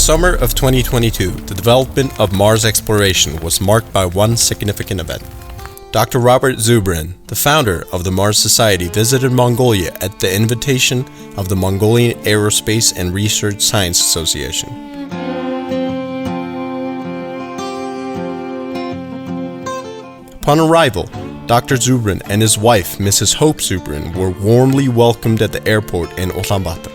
summer of 2022, the development of Mars exploration was marked by one significant event. Dr. Robert ZUBRIN, the founder of the Mars Society, visited Mongolia at the invitation of the Mongolian Aerospace and Research Science Association. Upon arrival, Dr. ZUBRIN and his wife, Mrs. Hope ZUBRIN, were warmly welcomed at the airport in Ulaanbaatar.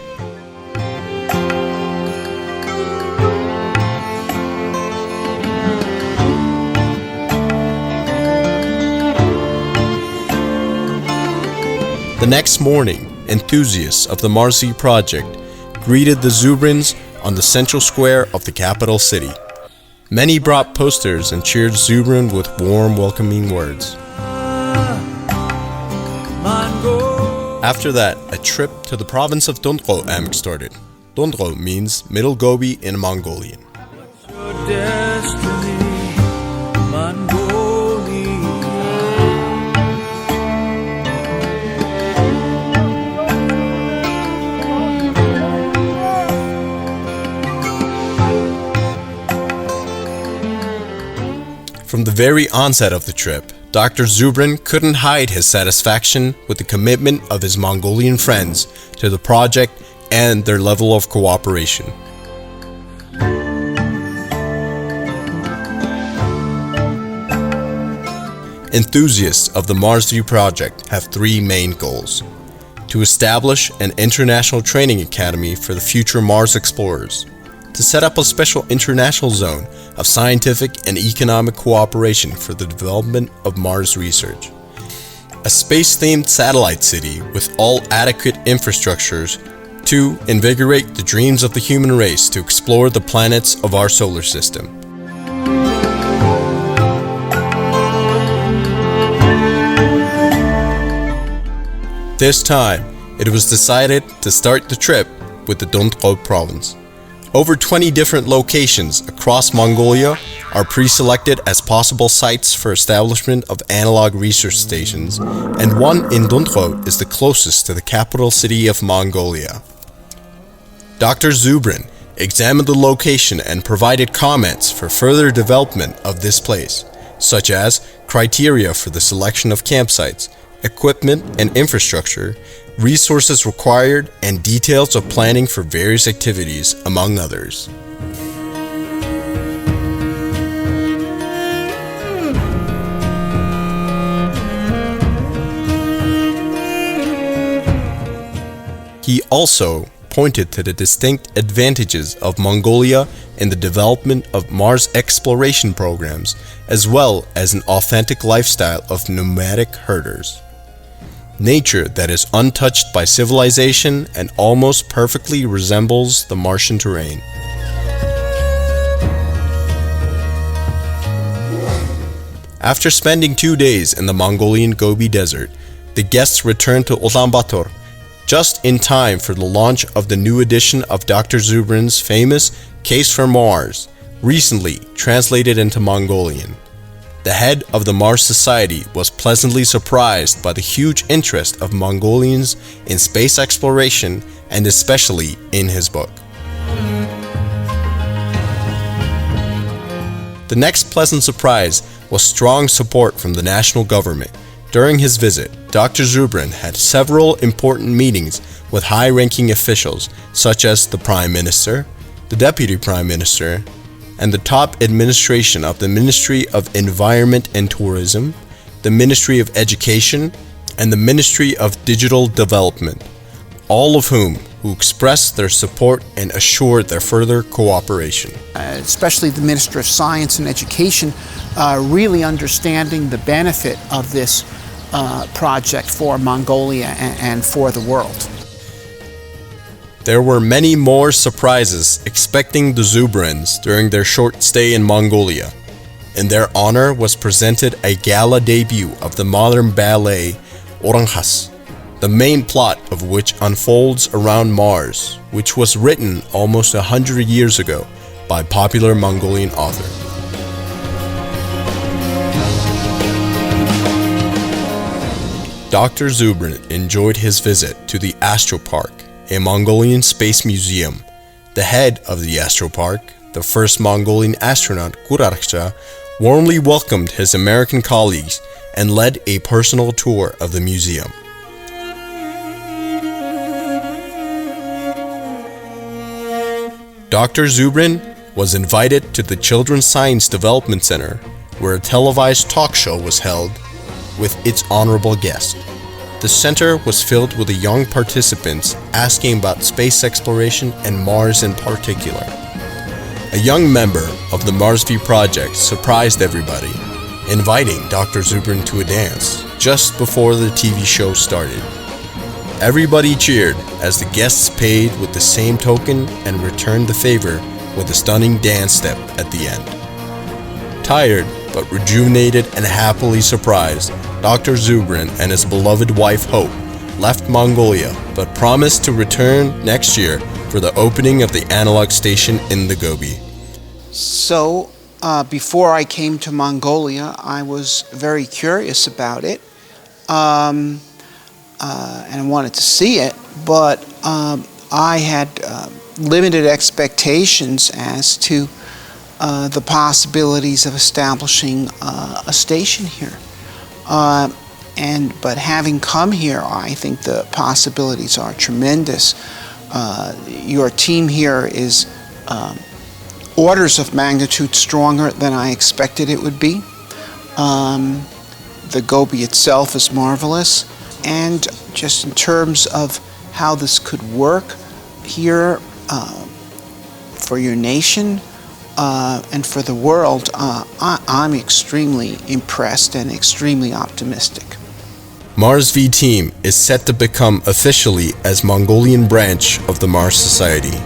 The next morning, enthusiasts of the Mars Z project greeted the ZUBRINs on the central square of the capital city. Many brought posters and cheered ZUBRIN with warm, welcoming words. After that, a trip to the province of Dondro started. Dondro means Middle Gobi in Mongolian. From the very onset of the trip, Dr. ZUBRIN couldn't hide his satisfaction with the commitment of his Mongolian friends to the project and their level of cooperation. Enthusiasts of the Mars Z project have three main goals: to establish an international training academy for the future Mars explorers, to set up a special international zone of scientific and economic cooperation for the development of Mars research, a space-themed satellite city with all adequate infrastructures to invigorate the dreams of the human race to explore the planets of our solar system. This time, it was decided to start the trip with the Dondro province. Over 20 different locations across Mongolia are pre-selected as possible sites for establishment of analog research stations, and one in Dondro is the closest to the capital city of Mongolia. Dr. ZUBRIN examined the location and provided comments for further development of this place, such as criteria for the selection of campsites, equipment and infrastructure, resources required, and details of planning for various activities, among others. He also pointed to the distinct advantages of Mongolia in the development of Mars exploration programs, as well as an authentic lifestyle of nomadic herders. Nature that is untouched by civilization and almost perfectly resembles the Martian terrain. After spending 2 days in the Mongolian Gobi Desert, the guests returned to Ulaanbaatar just in time for the launch of the new edition of Dr. ZUBRIN's famous Case for Mars, recently translated into Mongolian. The head of the Mars Society was pleasantly surprised by the huge interest of Mongolians in space exploration, and especially in his book. The next pleasant surprise was strong support from the national government. During his visit, Dr. ZUBRIN had several important meetings with high-ranking officials such as the Prime Minister, the Deputy Prime Minister, and the top administration of the Ministry of Environment and Tourism, the Ministry of Education, and the Ministry of Digital Development, all of who expressed their support and assured their further cooperation. Especially the Minister of Science and Education, really understanding the benefit of this project for Mongolia and for the world. There were many more surprises expecting the ZUBRINs during their short stay in Mongolia. In their honor was presented a gala debut of the modern ballet Oranghas, the main plot of which unfolds around Mars, which was written almost 100 years ago by popular Mongolian author. Dr. ZUBRIN enjoyed his visit to the Astro Park, a Mongolian space museum The head of the astropark, the first Mongolian astronaut Gurakhcha, warmly welcomed his American colleagues and led a personal tour of the museum. Dr. Zubrin was invited to the Children's Science Development Center, where a televised talk show was held with its honorable guest. The center was filled with the young participants asking about space exploration and Mars in particular. A young member of the Mars V project surprised everybody, inviting Dr. Zubrin to a dance just before the TV show started. Everybody cheered as the guests paid with the same token and returned the favor with a stunning dance step at the end. Tired but rejuvenated and happily surprised, Dr. Zubrin and his beloved wife Hope left Mongolia but promised to return next year for the opening of the analog station in the Gobi. So, before I came to Mongolia, I was very curious about it. And I wanted to see it, but I had limited expectations as to the possibilities of establishing a station here. But having come here, I think the possibilities are tremendous. Your team here is orders of magnitude stronger than I expected it would be. The Gobi itself is marvelous. And just in terms of how this could work here for your nation and for the world, I'm extremely impressed and extremely optimistic. Mars V team is set to become officially as Mongolian branch of the Mars Society.